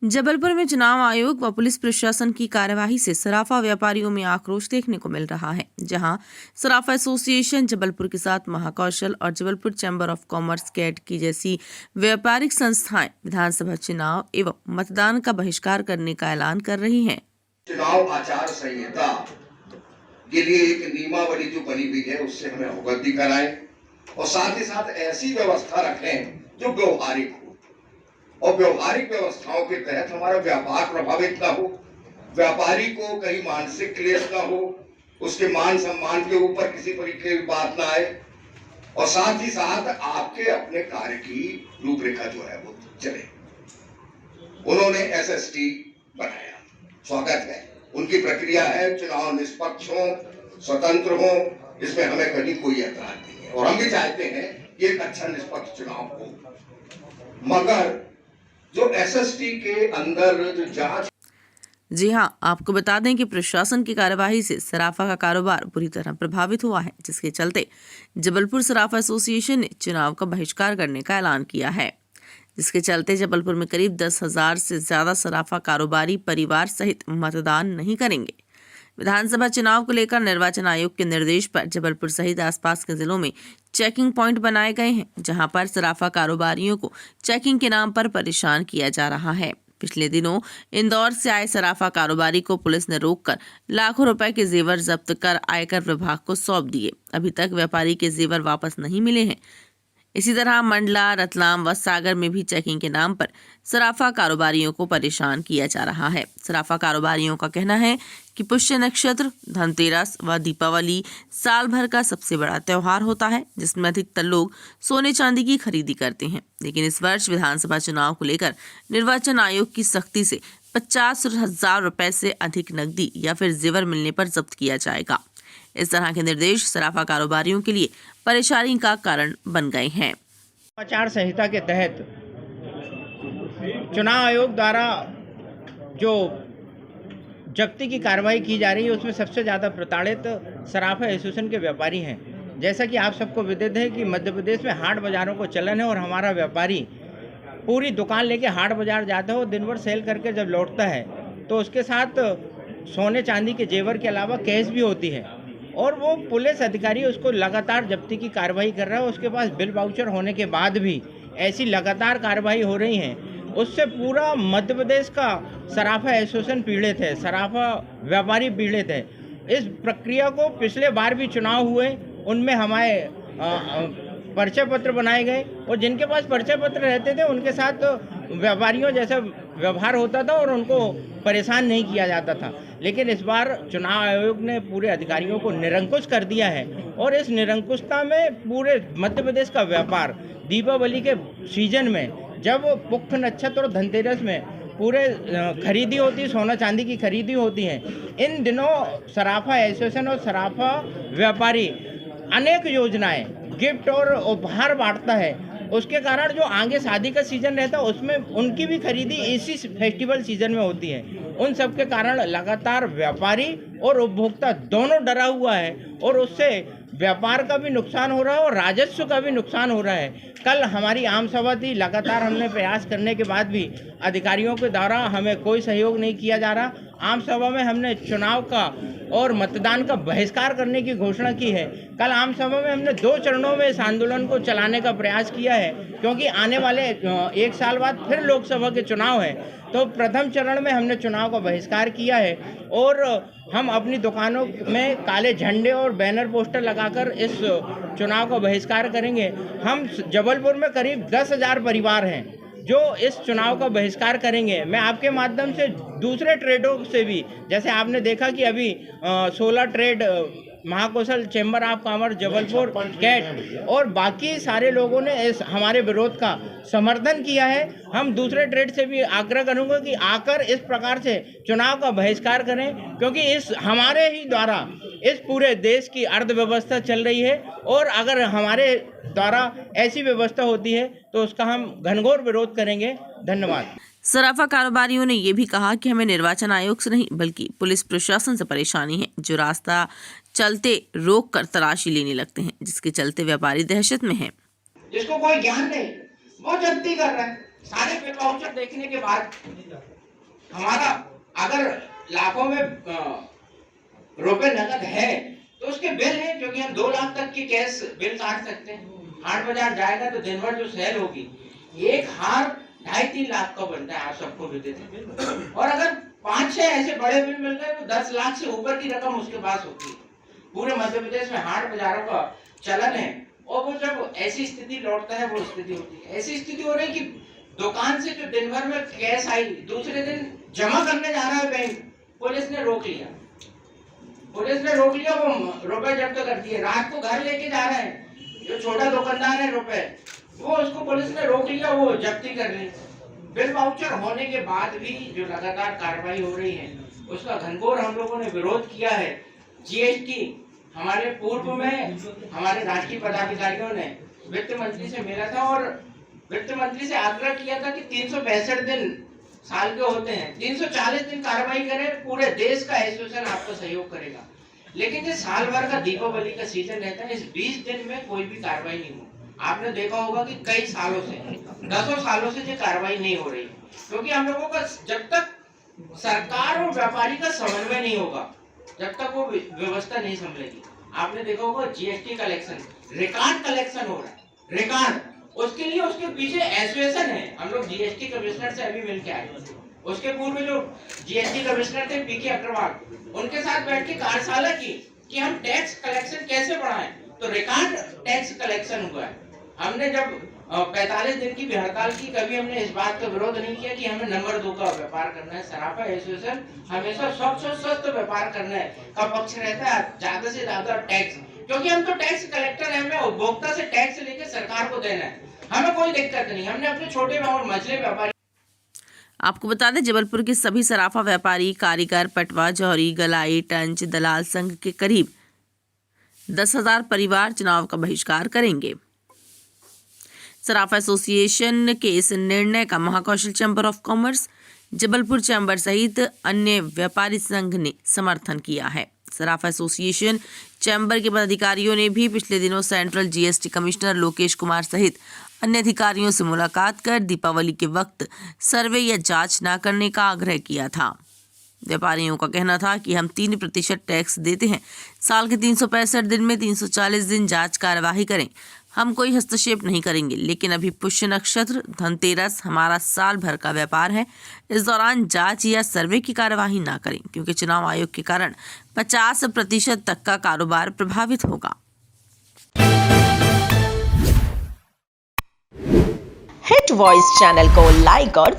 जबलपुर में चुनाव आयोग व पुलिस प्रशासन की कार्यवाही से सराफा व्यापारियों में आक्रोश देखने को मिल रहा है। जहां सराफा एसोसिएशन जबलपुर के साथ महाकौशल और Jabalpur chamber of commerce CAT की जैसी व्यापारिक संस्थाएं विधानसभा चुनाव एवं मतदान का बहिष्कार करने का ऐलान कर रही हैं। चुनाव आचार संहिता के लिए एक नियमावली जो बनी हुई है उससे हमें अवगत भी कराएं और साथ ही साथ ऐसी व्यवस्था रखें जो व्यवहारिक हो और व्यवहारिक व्यवस्थाओं के तहत हमारा व्यापार प्रभावित ना हो, व्यापारी को कहीं मानसिक क्लेश ना हो, उसके मान सम्मान के ऊपर किसी तरीके की बात ना आए और साथ ही साथ आपके अपने कार्य की रूपरेखा जो है वो चले। उन्होंने एसएसटी बनाया, स्वागत है, उनकी प्रक्रिया है, चुनाव निष्पक्ष हो, स्वतंत्र हो, इसमें हमें कहीं कोई ऐतराज नहीं है और हम भी चाहते हैं कि एक अच्छा निष्पक्ष चुनाव हो, मगर जो एसएसटी के अंदर जो जांच। जी हां, आपको बता दें कि प्रशासन की कार्यवाही से सराफा का कारोबार बुरी तरह प्रभावित हुआ है, जिसके चलते जबलपुर सराफा एसोसिएशन ने चुनाव का बहिष्कार करने का ऐलान किया है। जिसके चलते जबलपुर में करीब 10,000 से ज्यादा सराफा कारोबारी परिवार सहित मतदान नहीं करेंगे। विधानसभा चुनाव को लेकर निर्वाचन आयोग के निर्देश पर जबलपुर सहित आसपास के जिलों में चेकिंग पॉइंट बनाए गए हैं, जहां पर सराफा कारोबारियों को चेकिंग के नाम पर परेशान किया जा रहा है। पिछले दिनों इंदौर से आए सराफा कारोबारी को पुलिस ने रोककर लाखों रुपए के जेवर जब्त कर आयकर विभाग को सौंप दिए। अभी तक व्यापारी के जेवर वापस नहीं मिले हैं। इसी तरह मंडला, रतलाम व सागर में भी चेकिंग के नाम पर सराफा कारोबारियों को परेशान किया जा रहा है। सराफा कारोबारियों का कहना है कि पुष्य नक्षत्र, धनतेरस व दीपावली साल भर का सबसे बड़ा त्योहार होता है, जिसमें अधिकतर लोग सोने चांदी की खरीदी करते हैं। लेकिन इस वर्ष विधानसभा चुनाव को लेकर निर्वाचन आयोग की सख्ती से 50,000 रुपए से अधिक नकदी या फिर जेवर मिलने पर जब्त किया जाएगा। इस तरह के निर्देश सराफा कारोबारियों के लिए परेशानी का कारण बन गए हैं। आचार संहिता के तहत चुनाव आयोग द्वारा जो जब्ती की कार्रवाई की जा रही है उसमें सबसे ज़्यादा प्रताड़ित सराफा एसोसिएशन के व्यापारी हैं। जैसा कि आप सबको विदित है कि मध्य प्रदेश में हाट बाज़ारों को चलन है और हमारा व्यापारी पूरी दुकान लेके हाट बाज़ार जाता है और दिन भर सेल करके जब लौटता है तो उसके साथ सोने चांदी के जेवर के अलावा कैश भी होती है और वो पुलिस अधिकारी उसको लगातार जब्ती की कार्रवाई कर रहा है। उसके पास बिल वाउचर होने के बाद भी ऐसी लगातार कार्रवाई हो रही हैं, उससे पूरा मध्य प्रदेश का सराफा एसोसिएशन पीड़ित है, सराफा व्यापारी पीड़ित है। इस प्रक्रिया को पिछले बार भी चुनाव हुए, उनमें हमारे परिचय पत्र बनाए गए और जिनके पास परिचय पत्र रहते थे उनके साथ व्यापारियों जैसा व्यवहार होता था और उनको परेशान नहीं किया जाता था। लेकिन इस बार चुनाव आयोग ने पूरे अधिकारियों को निरंकुश कर दिया है और इस निरंकुशता में पूरे मध्य प्रदेश का व्यापार दीपावली के सीजन में जब पुख्त नक्षत्र और धनतेरस में पूरे खरीदी होती है, सोना चांदी की खरीदी होती है, इन दिनों सराफा एसोसिएशन और सराफा व्यापारी अनेक योजनाएं गिफ्ट और उपहार बांटता है। उसके कारण जो आगे शादी का सीजन रहता है उसमें उनकी भी खरीदी इसी फेस्टिवल सीजन में होती है। उन सब के कारण लगातार व्यापारी और उपभोक्ता दोनों डरा हुआ है और उससे व्यापार का भी नुकसान हो रहा है और राजस्व का भी नुकसान हो रहा है। कल हमारी आम सभा थी, लगातार हमने प्रयास करने के बाद भी अधिकारियों के द्वारा हमें कोई सहयोग नहीं किया जा रहा। आम सभा में हमने चुनाव का और मतदान का बहिष्कार करने की घोषणा की है। कल आम सभा में हमने 2 चरणों में इस आंदोलन को चलाने का प्रयास किया है, क्योंकि आने वाले 1 साल बाद फिर लोकसभा के चुनाव हैं। तो प्रथम चरण में हमने चुनाव का बहिष्कार किया है और हम अपनी दुकानों में काले झंडे और बैनर पोस्टर लगाकर इस चुनाव का बहिष्कार करेंगे। हम जबलपुर में करीब 10,000 परिवार हैं जो इस चुनाव का बहिष्कार करेंगे। मैं आपके माध्यम से दूसरे ट्रेडों से भी, जैसे आपने देखा कि अभी 16 trade Mahakaushal chamber of commerce Jabalpur CAT और बाकी सारे लोगों ने इस हमारे विरोध का समर्थन किया है। हम दूसरे ट्रेड से भी आग्रह करूंगा कि आकर इस प्रकार से चुनाव का बहिष्कार करें, क्योंकि इस हमारे ही द्वारा इस पूरे देश की अर्थव्यवस्था चल रही है और अगर हमारे द्वारा ऐसी व्यवस्था होती है तो उसका हम घनघोर विरोध करेंगे। धन्यवाद। सराफा कारोबारियों ने ये भी कहा कि हमें निर्वाचन आयोग से नहीं बल्कि पुलिस प्रशासन से परेशानी है, जो रास्ता चलते रोक कर तलाशी लेने लगते हैं, जिसके चलते व्यापारी दहशत में हैं। जिसको कोई ज्ञान नहीं वो जब्ती कर रहा है। सारे बिल वाउचर देखने के बाद हमारा अगर लाखों में रुपए नकद है तो उसके बिल है, क्योंकि हम 2 लाख तक की कैश बिल काट सकते हैं। हाट बाजार जाएगा तो दिन भर जो सेल होगी, एक हार 2.5-3 लाख का बनता है, आप सबको भी देते हैं। और अगर 5-6 ऐसे बड़े बिल मिल गए तो 10 लाख से ऊपर की रकम उसके पास होती है। पूरे मध्य प्रदेश में हाट बाजारों का चलन है, और वो जब ऐसी स्थिति लौटता है वो स्थिति होती है। ऐसी स्थिति हो रही कि दुकान से जो दिन भर में कैश आई, दूसरे दिन जमा करने जा रहा है बैंक, पुलिस ने रोक लिया, वो रुपए जब्त कर दिए। रात को घर लेके जा रहे हैं, जो छोटा दुकानदार है रुपए, वो उसको पुलिस ने रोक लिया, वो जब्ती कर ली। बिल वाउचर होने के बाद भी जो लगातार कार्रवाई हो रही है उसका घनघोर हम लोगों ने विरोध किया है। जीएसटी हमारे पूर्व में हमारे राष्ट्रीय पदाधिकारियों ने वित्त मंत्री से मिला था और वित्त मंत्री से आग्रह किया था कि 365 दिन साल के होते हैं, 340 दिन कार्रवाई करें, पूरे देश का एसोसिएशन आपको सहयोग करेगा। लेकिन ये साल भर का दीपावली का सीजन रहता है, इस 20 दिन में कोई भी कार्रवाई नहीं हो। आपने देखा होगा कि कई सालों से, 10 सालों से ये कार्रवाई नहीं हो रही, क्योंकि हम लोगों का जब तक सरकार और व्यापारी का समन्वय नहीं होगा, जब तक वो व्यवस्था नहीं संभलेगी। आपने देखा होगा जीएसटी कलेक्शन, रिकॉर्ड कलेक्शन हो रहा है, रिकॉर्ड। उसके लिए उसके पीछे एसोसिएशन है। हम लोग जीएसटी कमिश्नर से अभी मिल के आए, उसके पूर्व जो जीएसटी कमिश्नर थे पीके अग्रवाल, उनके साथ बैठ के कार्यशाला की कि हम टैक्स कलेक्शन कैसे बढ़ाएं, तो रिकॉर्ड टैक्स कलेक्शन हुआ है। हमने जब 45 दिन की भी हड़ताल की, कभी हमने इस बात का विरोध नहीं किया कि हमें नंबर 2 का व्यापार करना है। सराफा एसोसिएशन हमेशा स्वच्छ और स्वस्थ व्यापार करने का पक्ष रहता है, ज्यादा से ज्यादा टैक्स, क्योंकि हम तो टैक्स कलेक्टर हैं, हमें उपभोक्ता से टैक्स लेके सरकार को देना है, हमें कोई दिक्कत नहीं। हमने अपने छोटे और मझले व्यापारी। आपको बता दें, जबलपुर के सभी सराफा व्यापारी, कारीगर, पटवा, जौहरी, गलाई, टंच, दलाल संघ के करीब 10,000 परिवार चुनाव का बहिष्कार करेंगे। सराफा एसोसिएशन के इस निर्णय का Mahakaushal chamber of commerce, Jabalpur chamber सहित अन्य व्यापारी संघ ने समर्थन किया है। सराफा एसोसिएशन चैम्बर के पदाधिकारियों ने भी पिछले दिनों central GST commissioner Lokesh Kumar सहित अन्य अधिकारियों से मुलाकात कर दीपावली के वक्त सर्वे या जांच न करने का आग्रह किया था। व्यापारियों का कहना था कि हम 3% टैक्स देते हैं, साल के 365 दिन में 340 दिन जांच कार्यवाही करें, हम कोई हस्तक्षेप नहीं करेंगे। लेकिन अभी पुष्य नक्षत्र, धनतेरस हमारा साल भर का व्यापार है, इस दौरान जांच या सर्वे की कार्यवाही ना करें, क्योंकि चुनाव आयोग के कारण 50% तक का कारोबार प्रभावित होगा। हिट वॉइस चैनल को लाइक और